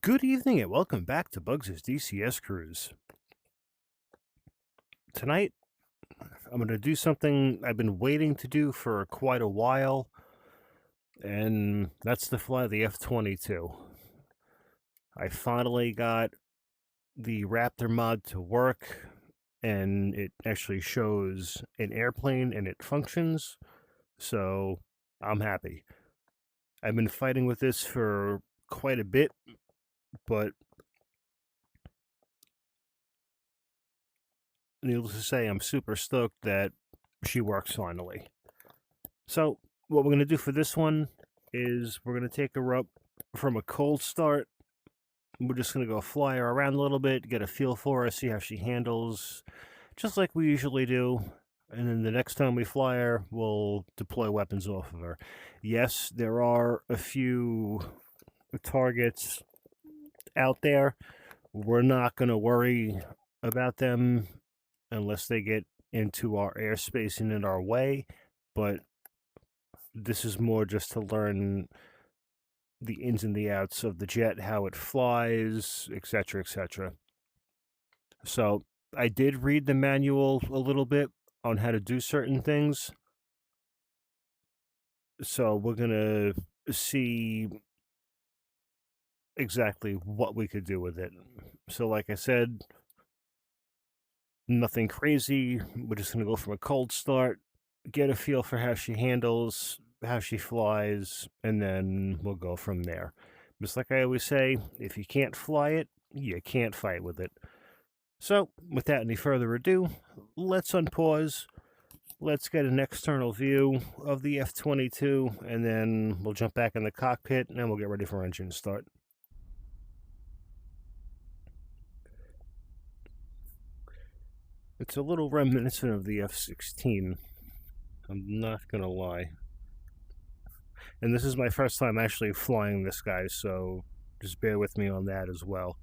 Good evening and welcome back to Bugs' DCS Cruise. Tonight, I'm going to do something I've been waiting to do for quite a while, and that's to fly the F-22. I finally got the Raptor mod to work, and it actually shows an airplane and it functions, so I'm happy. I've been fighting with this for quite a bit, but needless to say, I'm super stoked that she works finally. So what we're going to do for this one is we're going to take her up from a cold start. We're just going to go fly her around a little bit, get a feel for her, see how she handles, just like we usually do. And then the next time we fly her, we'll deploy weapons off of her. Yes, there are a few targets out there. We're not going to worry about them unless they get into our airspace and in our way, but this is more just to learn the ins and the outs of the jet, how it flies, etc., etc. So I did read the manual a little bit on how to do certain things. So we're going to see exactly what we could do with it. So like I said, nothing crazy. We're just going to go from a cold start, get a feel for how she handles, how she flies, and then we'll go from there. Just like I always say, if you can't fly it, you can't fight with it. So, without any further ado, let's unpause. Let's get an external view of the F-22, and then we'll jump back in the cockpit, and we'll get ready for engine start. It's a little reminiscent of the F-16. I'm not gonna lie. And this is my first time actually flying this guy, so just bear with me on that as well.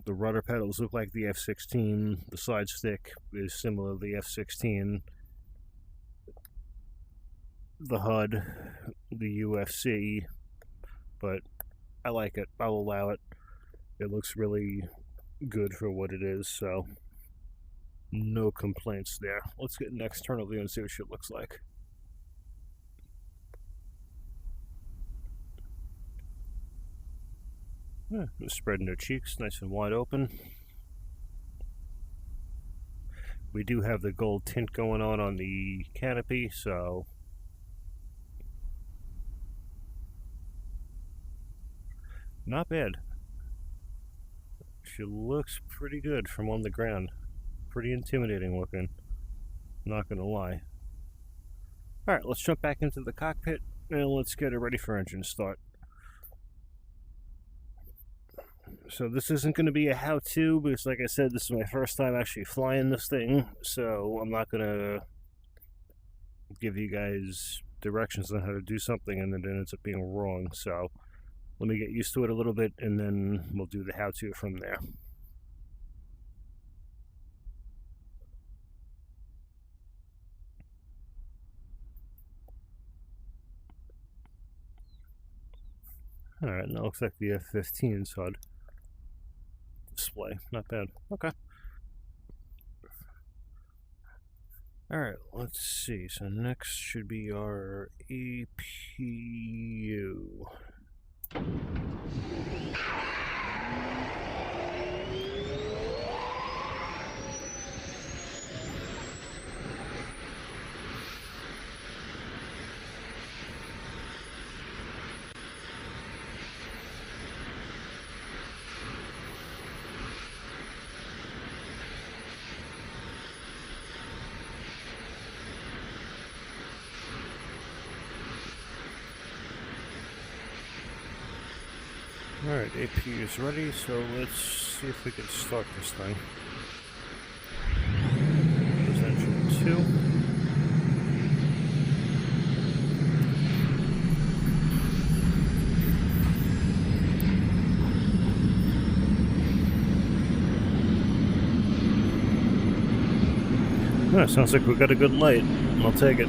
The rudder pedals look like the F-16. The side stick is similar to the F-16. The HUD, the UFC, but I like it. I'll allow it. It looks really good for what it is, so no complaints there. Let's get an external view and see what shit looks like. Yeah, spreading their cheeks nice and wide open. We do have the gold tint going on the canopy, so not bad. She looks pretty good from on the ground. Pretty intimidating looking, not gonna lie. Alright, let's jump back into the cockpit and let's get it ready for engine start. So this isn't going to be a how-to, because like I said, this is my first time actually flying this thing, so I'm not going to give you guys directions on how to do something and then it ends up being wrong. So let me get used to it a little bit, and then we'll do the how-to from there. Alright, now looks like the F-15's HUD display. Not bad. Okay. Alright, let's see. So next should be our APU. Alright, AP is ready, so let's see if we can start this thing. There's engine 2. Oh, sounds like we got a good light. I'll take it.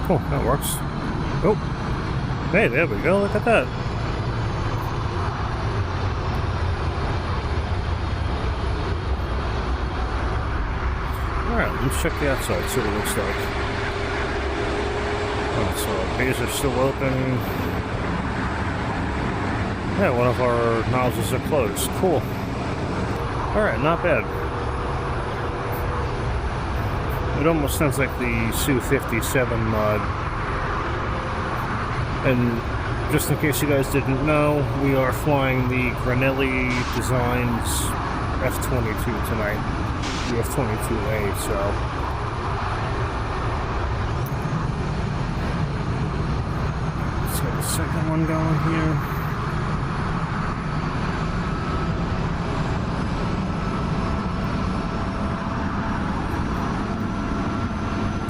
Cool, that works. Oh, hey, there we go. Look at that. Alright, let's check the outside, see what it looks like. Oh, so our bays are still open. Yeah, one of our nozzles are closed. Cool. Alright, not bad. It almost sounds like the Su-57 mod. And just in case you guys didn't know, we are flying the Granelli Designs F-22 tonight. The F-22A, so... Let's get the second one going here.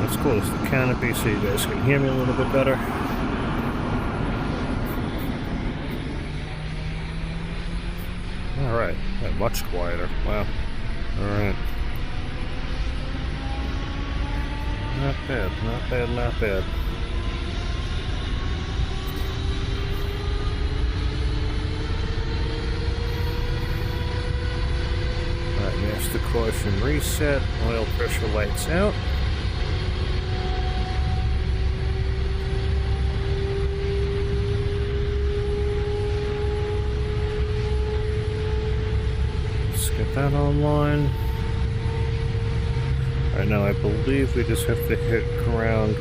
Let's close the canopy so you guys can hear me a little bit better. Alright, much quieter. Wow. Alright. Not bad, not bad, not bad. Alright, master caution reset, oil pressure lights out. Let's get that online. Right now I believe we just have to hit ground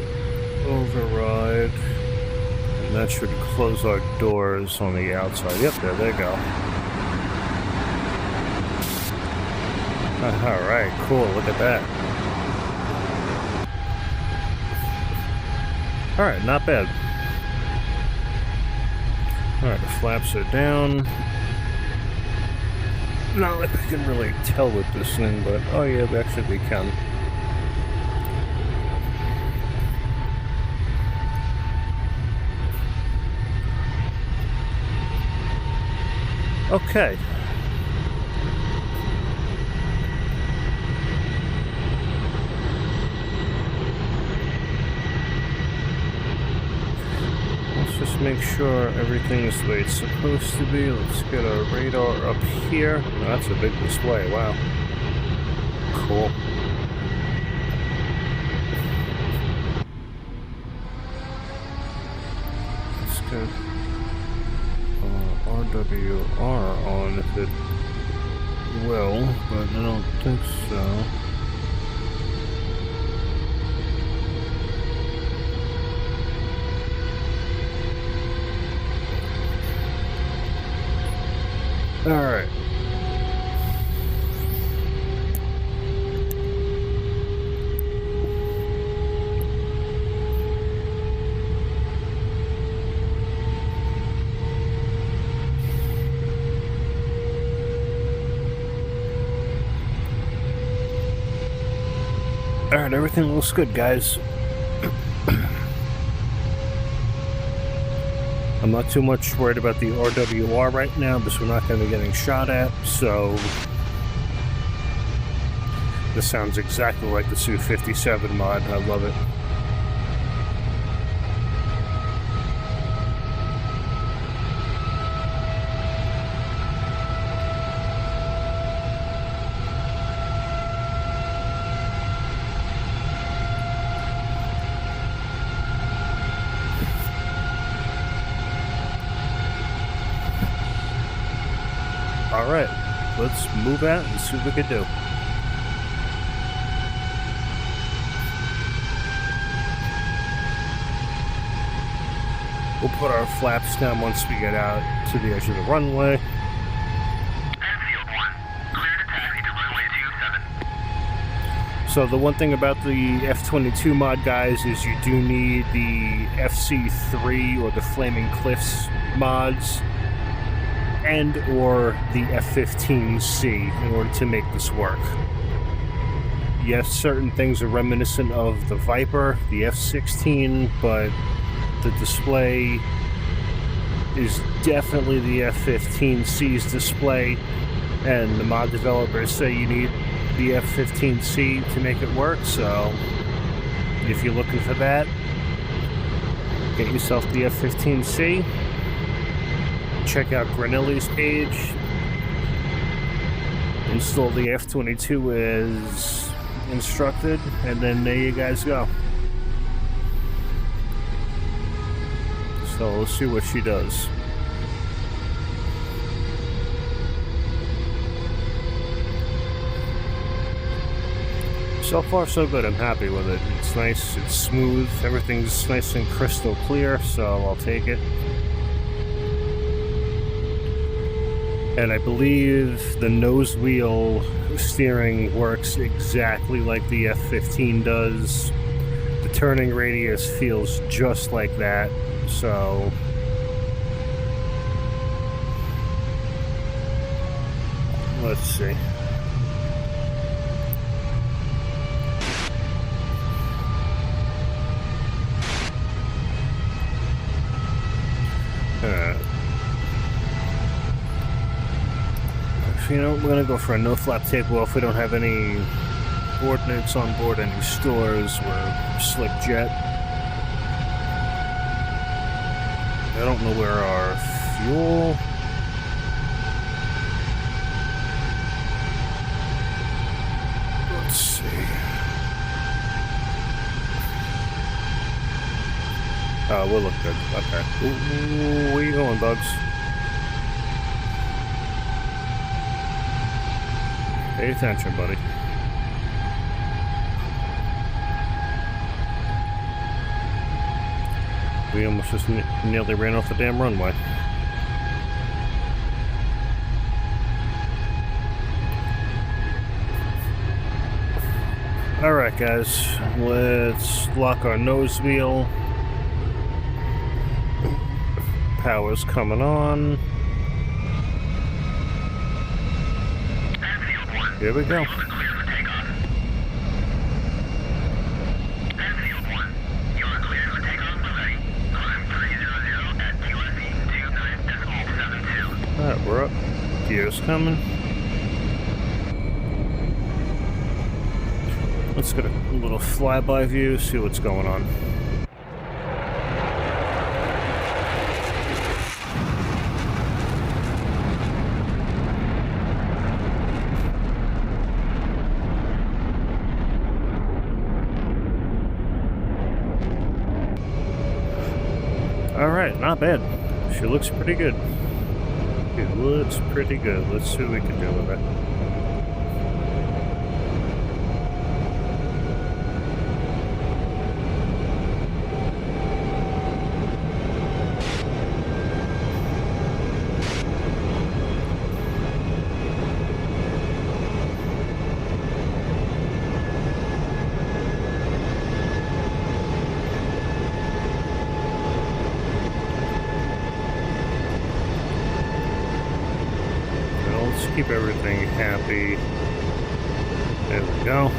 override, and that should close our doors on the outside. Yep, there they go. Alright, cool, look at that. Alright, not bad. Alright, the flaps are down. Not like we can really tell with this thing, but oh yeah, actually we can. Okay. Let's just make sure everything is the way it's supposed to be. Let's get our radar up here. Oh, that's a big display. Wow. Cool. Let's get RWR on if it will, but I don't think so. Alright. Alright, everything looks good, guys. I'm not too much worried about the RWR right now because we're not going to be getting shot at, so this sounds exactly like the Su-57 mod. I love it. Alright, let's move out and see what we can do. We'll put our flaps down once we get out to the edge of the runway. Field 1, clear to taxi to runway 27. So the one thing about the F-22 mod, guys, is you do need the FC3 or the Flaming Cliffs mods and or the F-15C in order to make this work. Yes, certain things are reminiscent of the Viper, the F-16, but the display is definitely the F-15C's display, and the mod developers say you need the F-15C to make it work, so if you're looking for that, get yourself the F-15C, check out Granelli's page, install the F-22 as instructed, and then there you guys go. So let's see what she does. So far so good, I'm happy with it. It's nice, it's smooth, everything's nice and crystal clear, so I'll take it. And I believe the nose wheel steering works exactly like the F-15 does. The turning radius feels just like that, so... let's see. You know, we're gonna go for a no flap takeoff. We don't have any ordnance on board, any stores. We're slick jet. I don't know where our fuel. Let's see. Oh, we'll look good. Okay. Ooh, where you going, Bugs? Pay attention, buddy. We almost just nearly ran off the damn runway. Alright guys, let's lock our nose wheel. Power's coming on. Here we go. Alright, we're up. Gear's coming. Let's get a little flyby view, see what's going on. Alright, not bad. She looks pretty good. It looks pretty good. Let's see what we can do with it. Keep everything happy. There we go.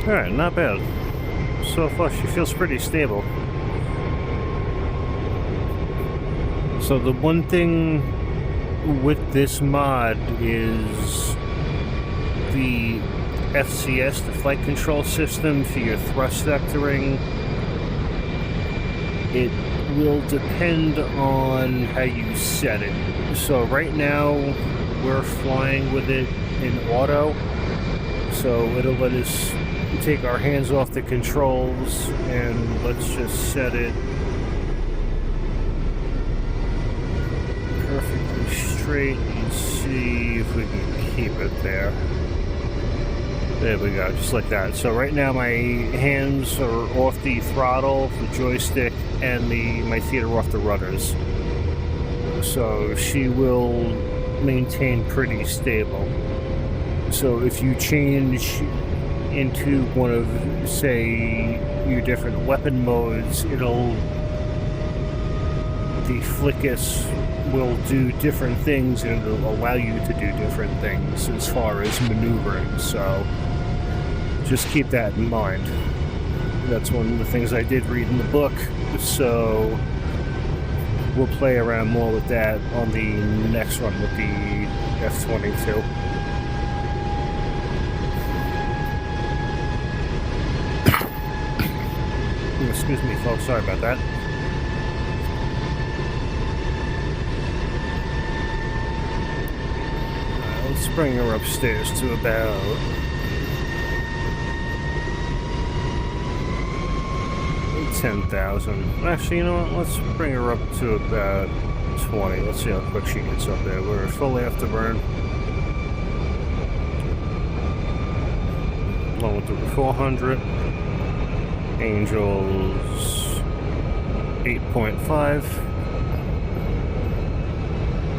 All right, not bad. So far, she feels pretty stable. So the one thing with this mod is the FCS, the flight control system for your thrust vectoring. It will depend on how you set it. So right now, we're flying with it in auto. So it'll let us take our hands off the controls and let's just set it perfectly straight and see if we can keep it there. There we go, just like that. So right now my hands are off the throttle, the joystick, and my feet are off the rudders. So she will maintain pretty stable. So if you change into one of, say, your different weapon modes, it'll, the flick us will do different things, and it'll allow you to do different things as far as maneuvering, so just keep that in mind. That's one of the things I did read in the book, so we'll play around more with that on the next run with the F-22. Excuse me, folks, sorry about that. Let's bring her upstairs to about 10,000. Actually, you know what? Let's bring her up to about 20. Let's see how quick she gets up there. We're fully afterburn. Along with the 400. Angels 8.5.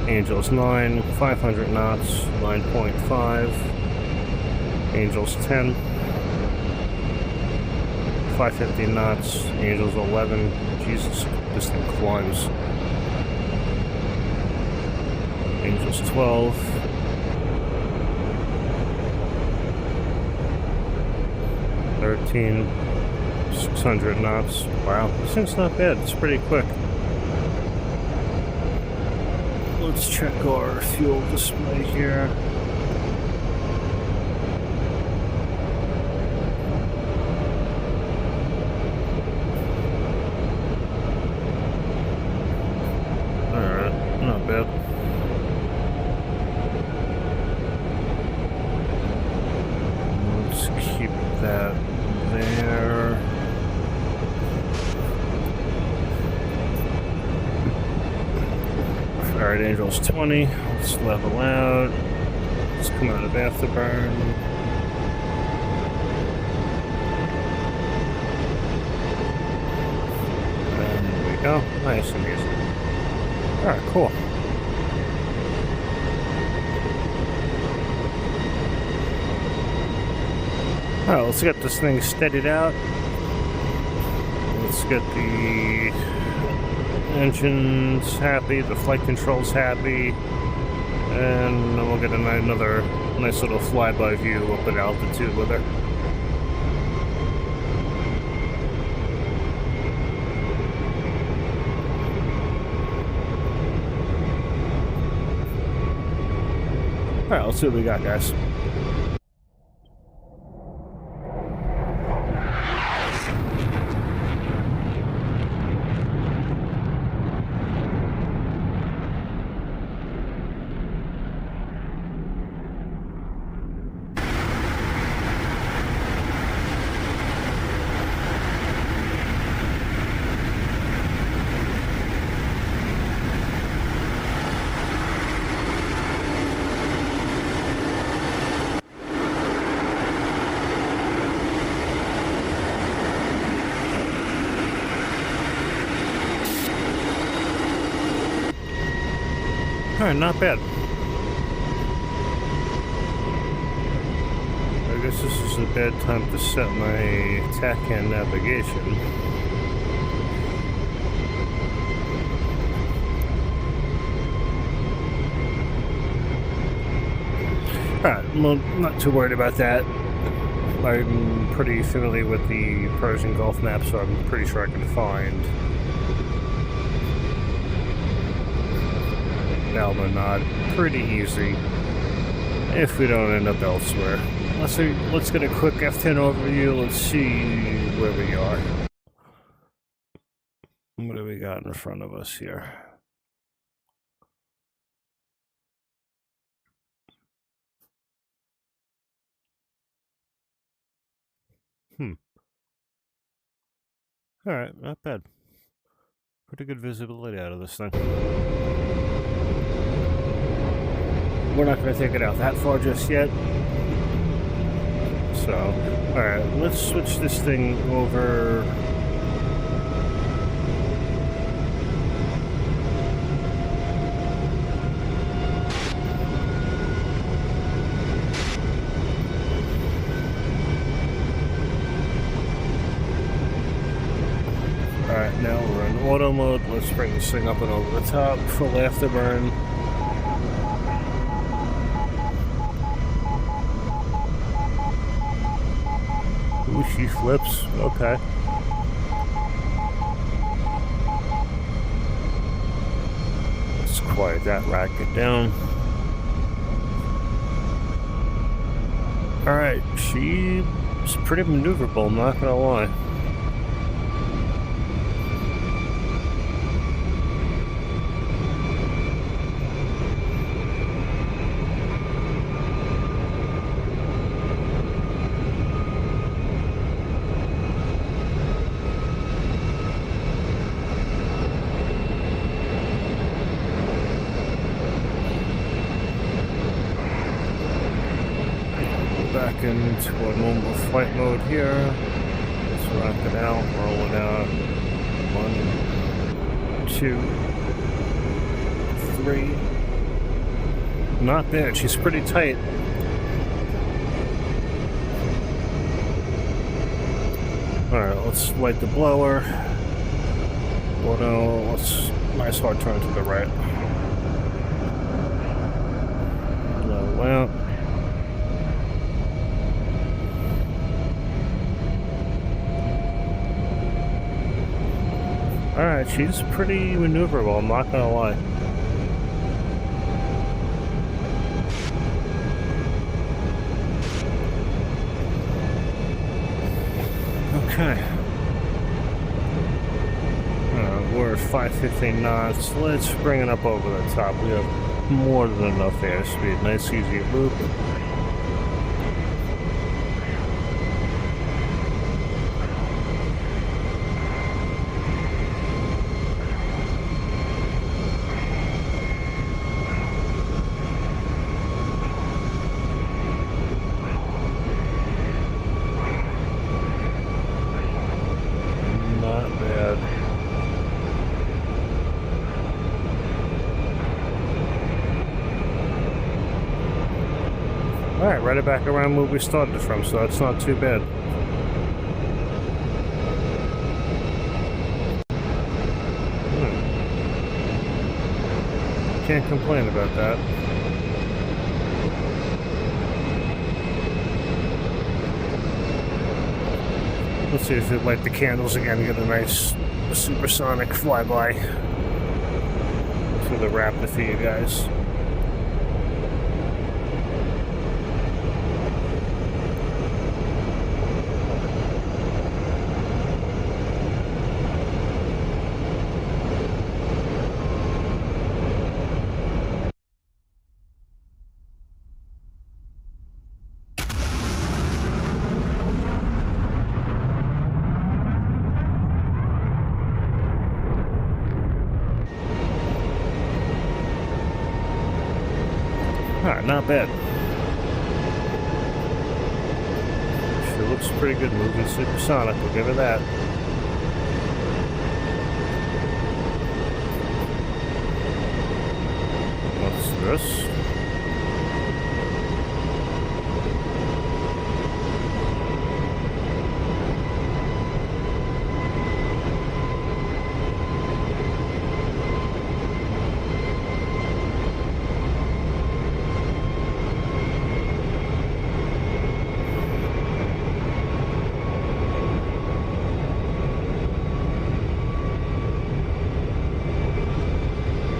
Angels 9, 500 knots, 9.5. Angels 10, 550 knots. Angels 11. Jesus, this thing climbs. Angels 12. 13. 600 knots. Wow, this thing's not bad. It's pretty quick. Let's check our fuel display here. Alright, not bad. Let's keep that there. Alright, Angels 20. Let's level out. Let's come out of afterburn. And there we go. Nice and easy. Alright, cool. Alright, let's get this thing steadied out. Let's get the engine's happy, the flight control's happy, and then we'll get another nice little flyby view up at altitude with her. Alright, let's see what we got, guys. Alright, not bad. I guess this is a bad time to set my TACAN navigation. Alright, well, not too worried about that. I'm pretty familiar with the Persian Gulf map, so I'm pretty sure I can find Almanad pretty easy if we don't end up elsewhere. Let's get a quick F-10 overview. Let's see where we are. What do we got in front of us here? Alright, not bad. Pretty good visibility out of this thing. We're not going to take it out that far just yet. So, alright, let's switch this thing over. Alright, now we're in auto mode. Let's bring this thing up and over the top. Full afterburn. Ooh, she flips. Okay. Let's quiet that racket down. Alright, she's pretty maneuverable, I'm not gonna lie. Back into a normal flight mode here. Let's rock it out, roll it out. 1, 2, 3. Not bad, she's pretty tight. Alright, let's light the blower. Auto, let's nice hard turn to the right. Level out. Alright, she's pretty maneuverable, I'm not gonna lie. Okay. We're at 515 knots. Let's bring it up over the top. We have more than enough airspeed. Nice easy loop. Alright, right back around where we started from, so that's not too bad. Can't complain about that. Let's see if we light the candles again and get a nice supersonic flyby for the Raptor for you guys. Alright, not bad. She looks pretty good moving supersonic, we'll give her that. What's this?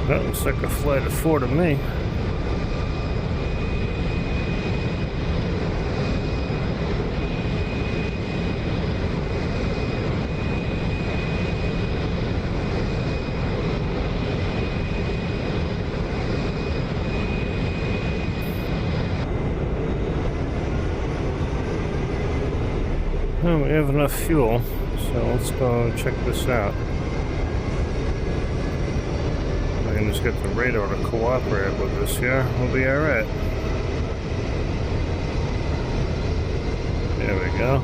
That looks like a flight of 4 to me. Well, we have enough fuel, so let's go check this out. I can just get the radar to cooperate with us here. We'll be alright. There we go.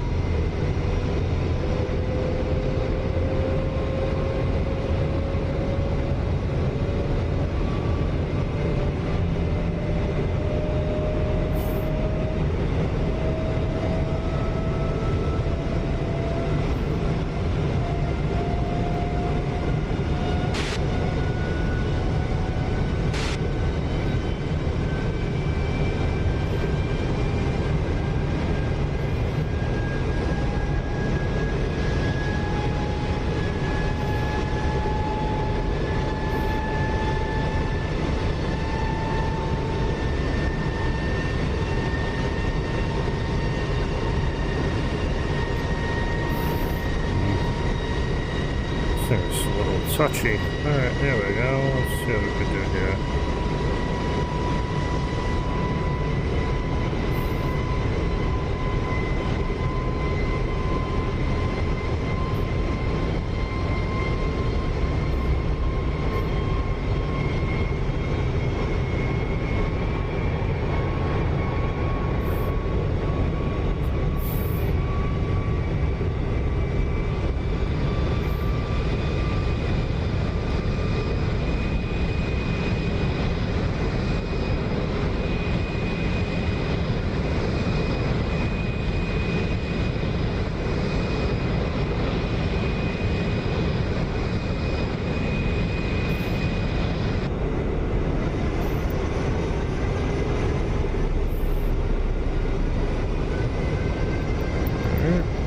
touchy. Alright, there we go. Let's see what we can do here.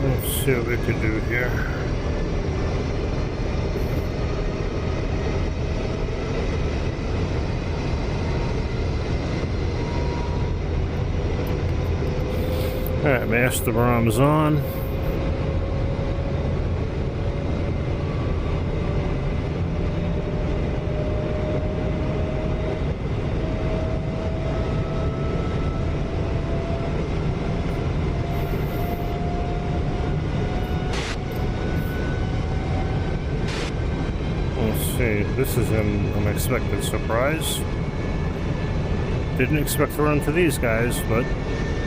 Let's see what we can do here. Alright, master ROM's on. This is an unexpected surprise. Didn't expect to run into these guys, but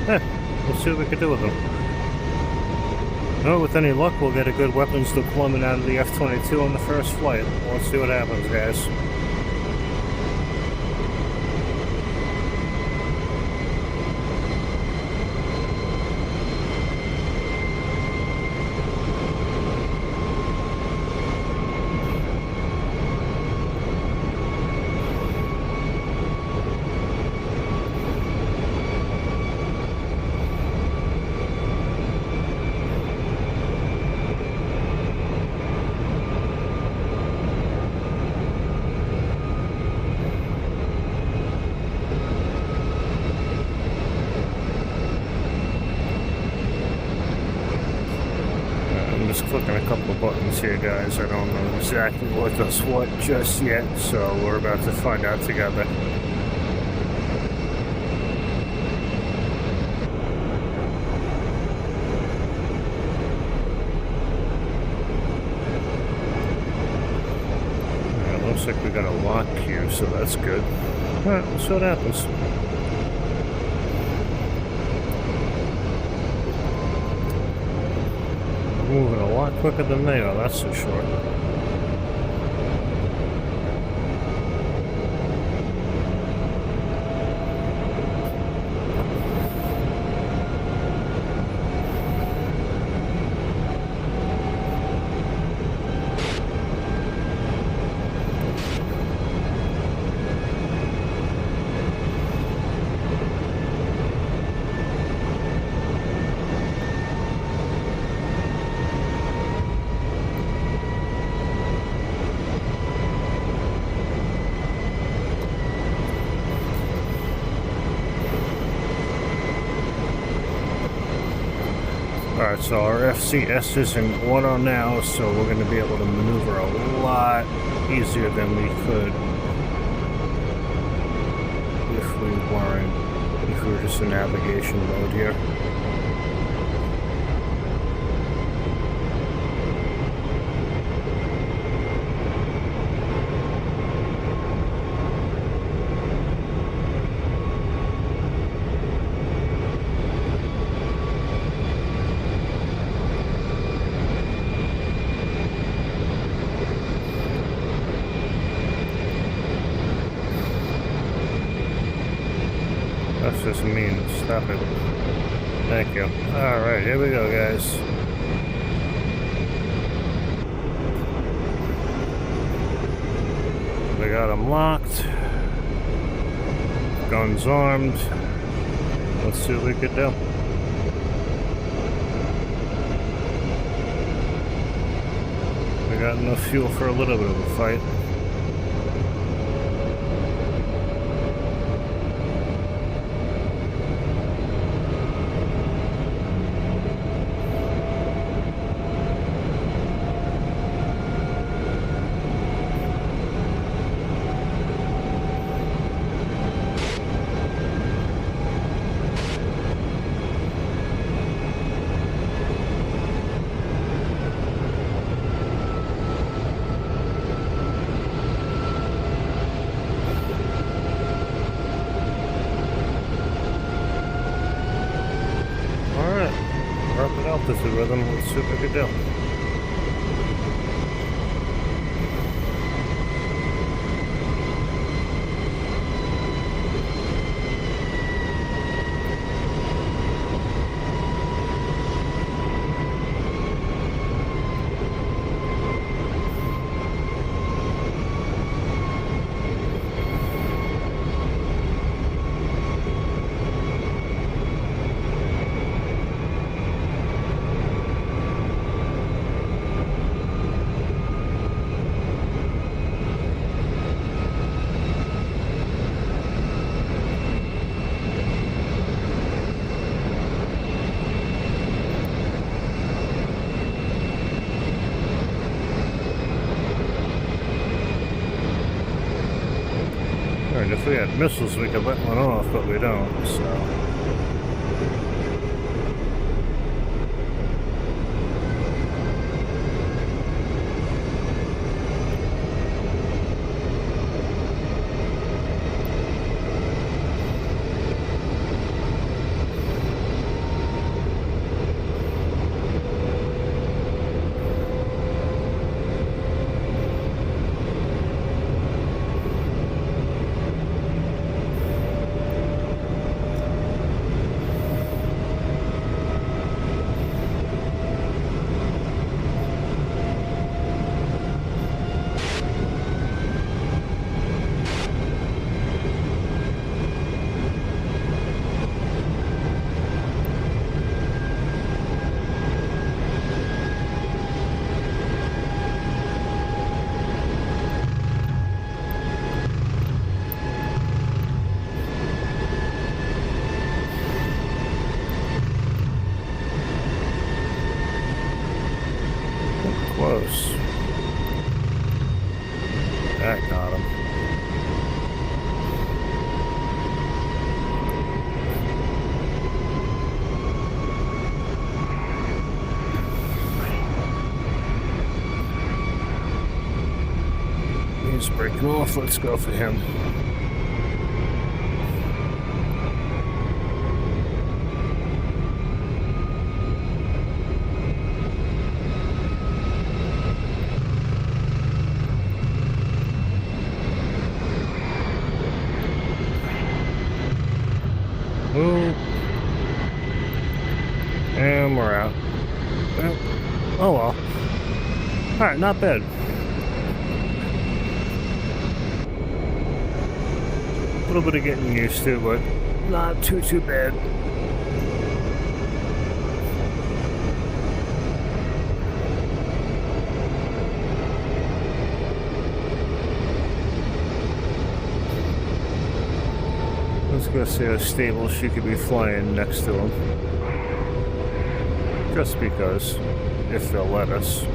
we'll see what we can do with them. Oh, with any luck, we'll get a good weapons deployment out of the F-22 on the first flight. Let's see what happens, guys. Just clicking a couple of buttons here, guys. I don't know exactly what does what just yet, so we're about to find out together. Looks like we got a lock here, so that's good. Alright, we'll see what happens. Moving a lot quicker than they are, that's for sure. Alright, so our FCS is in order now, so we're going to be able to maneuver a lot easier than we could if we were just in navigation mode here. That's just mean. Stop it. Thank you. Alright, here we go, guys. We got them locked. Guns armed. Let's see what we can do. We got enough fuel for a little bit of a fight. altitude with them. Let's see what we can do. And if we had missiles, we could let one off, but we don't, so... Close. That got him. He's breaking off. Let's go for him. Ooh. And we're out. Oh well. Alright, not bad. A little bit of getting used to, but not too bad. Let's go see how stable she could be flying next to him. Just because, if they'll let us.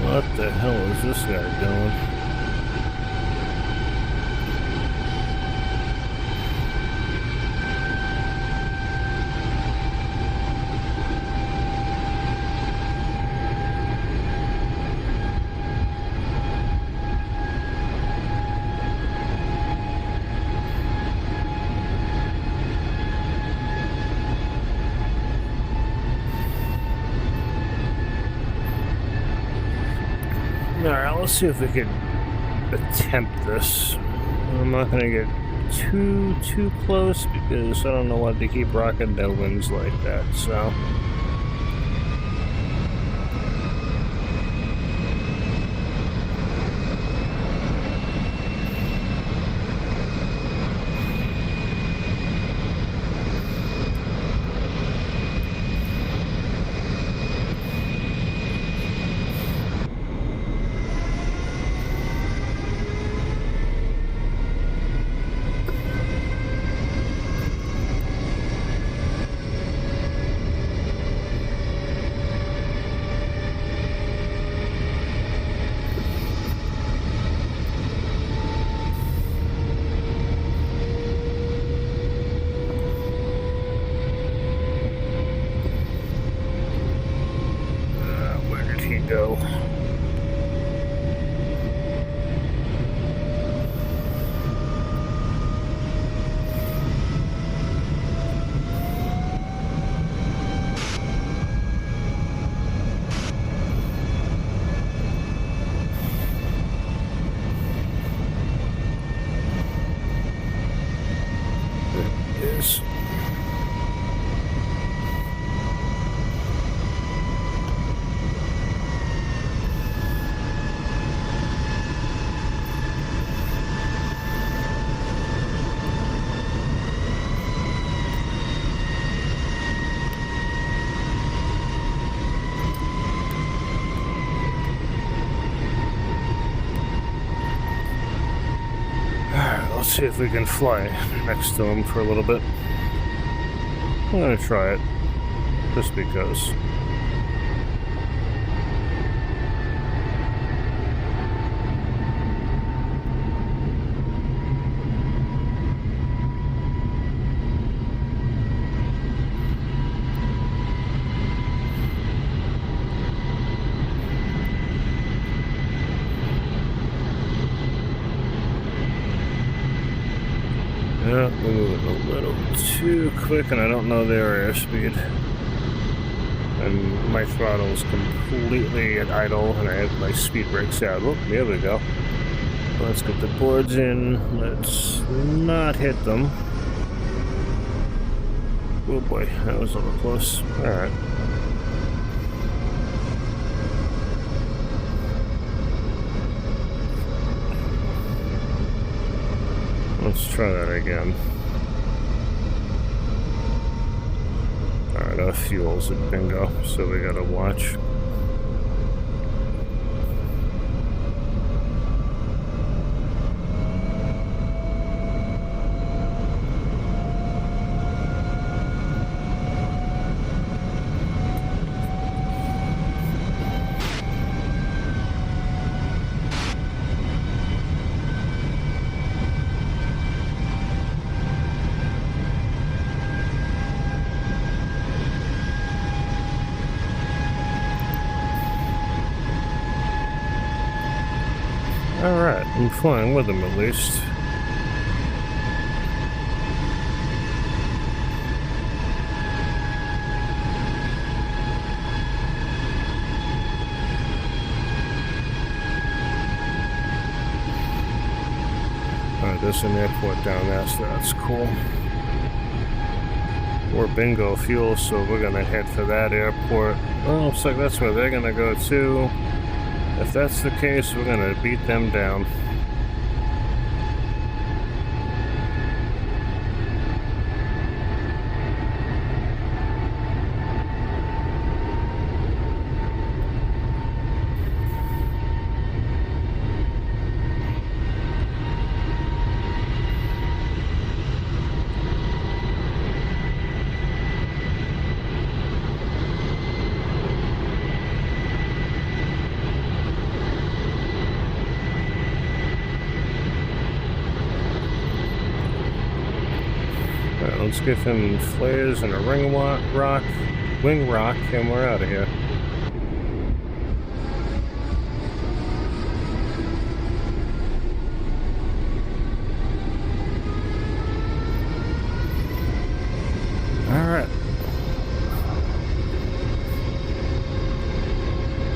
What the hell is this guy doing? Alright, let's see if we can attempt this. I'm not gonna get too close because I don't know why they keep rocking their wings like that, so. is. Let's see if we can fly next to him for a little bit. I'm gonna try it, just because. Yeah, we're moving a little too quick, and I don't know their airspeed. And my throttle is completely at idle, and I have my speed brakes out. Oh, there we go. Let's get the boards in. Let's not hit them. Oh boy, that was a little close. Alright. Let's try that again. Alright, our fuel's at bingo, so we gotta watch. Alright, I'm flying with them at least. Alright, there's an airport down there, so that's cool. We're bingo fuel, so we're gonna head for that airport. Oh, looks like that's where they're gonna go too. If that's the case, we're gonna beat them down. Let's give him flares and a wing rock, and we're out of here. Alright.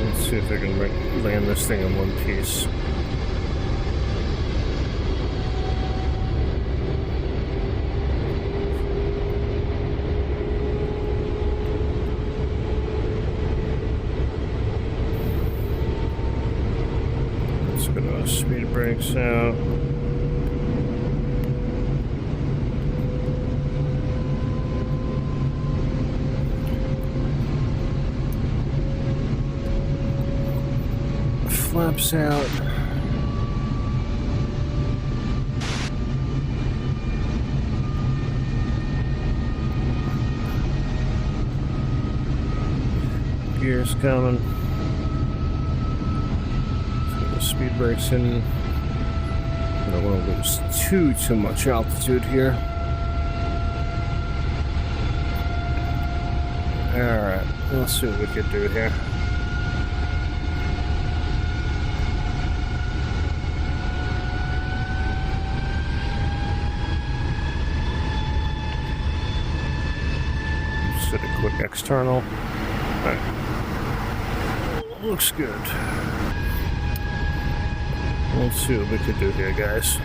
Let's see if I can land this thing in one piece. Speed brakes out. Flaps out. Gears coming. Speed brakes in. I don't want to lose too much altitude here. Alright, let's see what we can do here. Just did a quick external. Alright. Looks good. Let's see what we could do here, guys.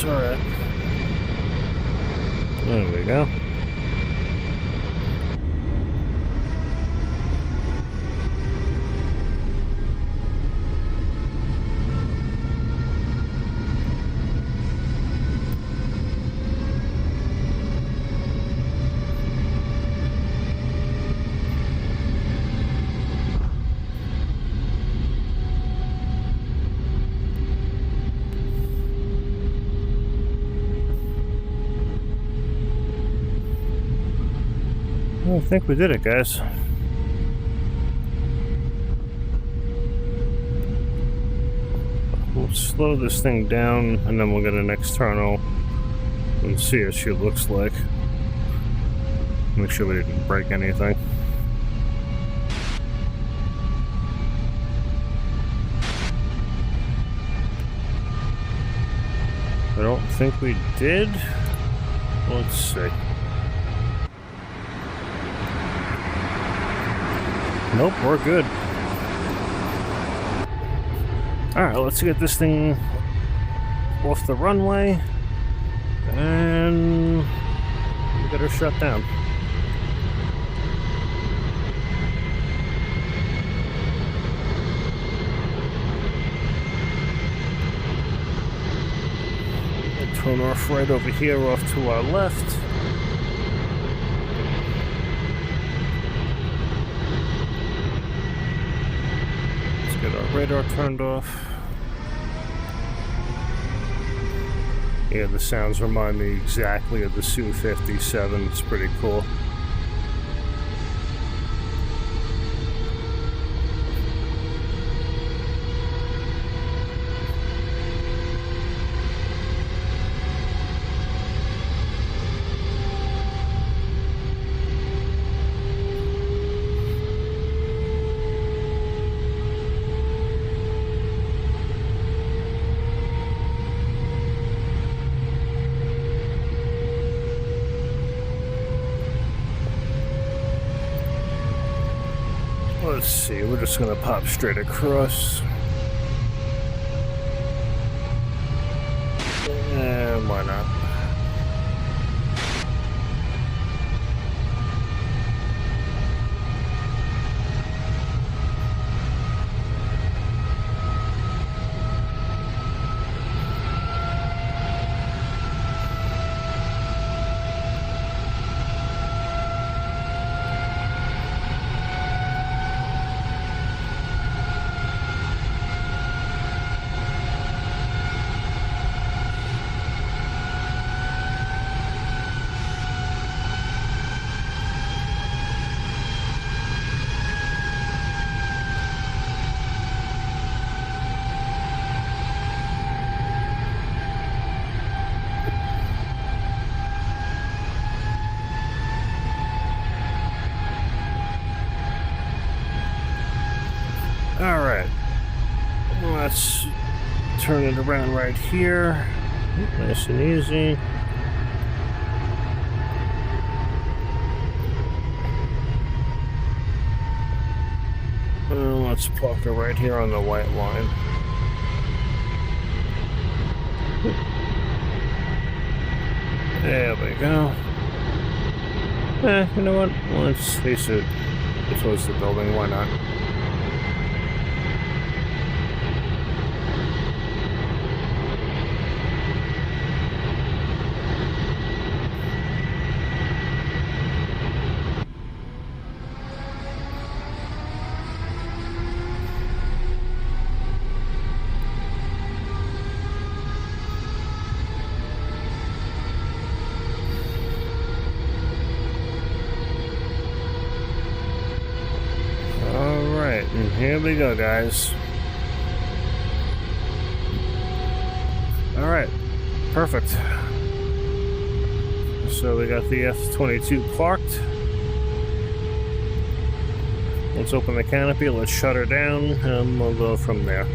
else. Alright. There we go. I think we did it, guys. We'll slow this thing down, and then we'll get an external and see what she looks like. Make sure we didn't break anything. I don't think we did. Let's see. Nope, we're good. Alright, let's get this thing off the runway and get her shut down. Turn off right over here, off to our left. Let's get our radar turned off. Yeah, the sounds remind me exactly of the Su-57. It's pretty cool. Let's see, we're just gonna pop straight across. And why not? Alright, let's turn it around right here. Nice and easy. Let's park her right here on the white line. There we go. You know what? Let's face it towards the building, why not? And here we go, guys. Alright, perfect. So we got the F-22 parked. Let's open the canopy, let's shut her down, and we'll go from there.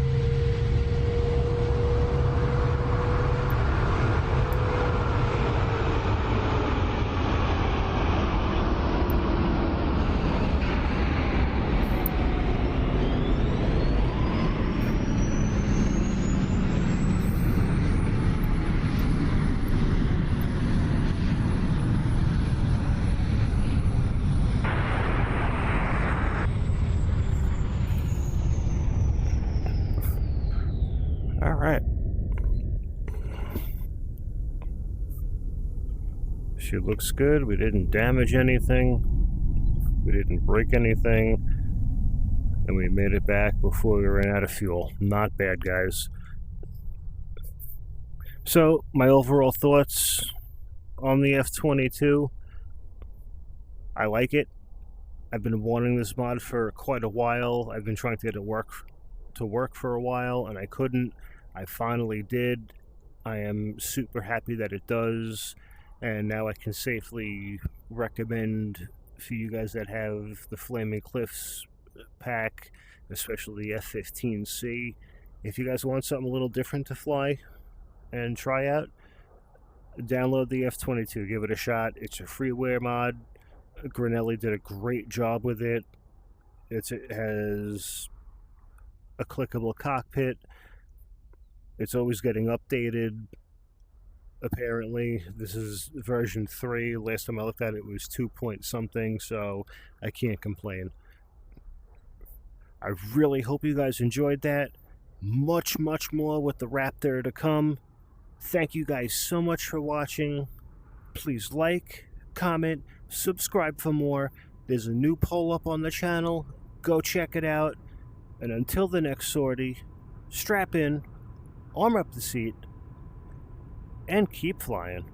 She looks good. We didn't damage anything. We didn't break anything. And we made it back before we ran out of fuel. Not bad, guys. So, my overall thoughts on the F-22. I like it. I've been wanting this mod for quite a while. I've been trying to get it to work for a while, and I couldn't. I finally did. I am super happy that it does, and now I can safely recommend for you guys that have the Flaming Cliffs pack, especially the F-15C. If you guys want something a little different to fly and try out, download the F-22. Give it a shot. It's a freeware mod. Granelli did a great job with it. It has a clickable cockpit. It's always getting updated. Apparently, this is version 3. Last time I looked at it, it was 2 point something, so I can't complain. I really hope you guys enjoyed that. Much more with the Raptor to come. Thank you guys so much for watching. Please like, comment, subscribe for more. There's a new poll up on the channel. Go check it out. And until the next sortie, strap in, arm up the seat, and keep flying.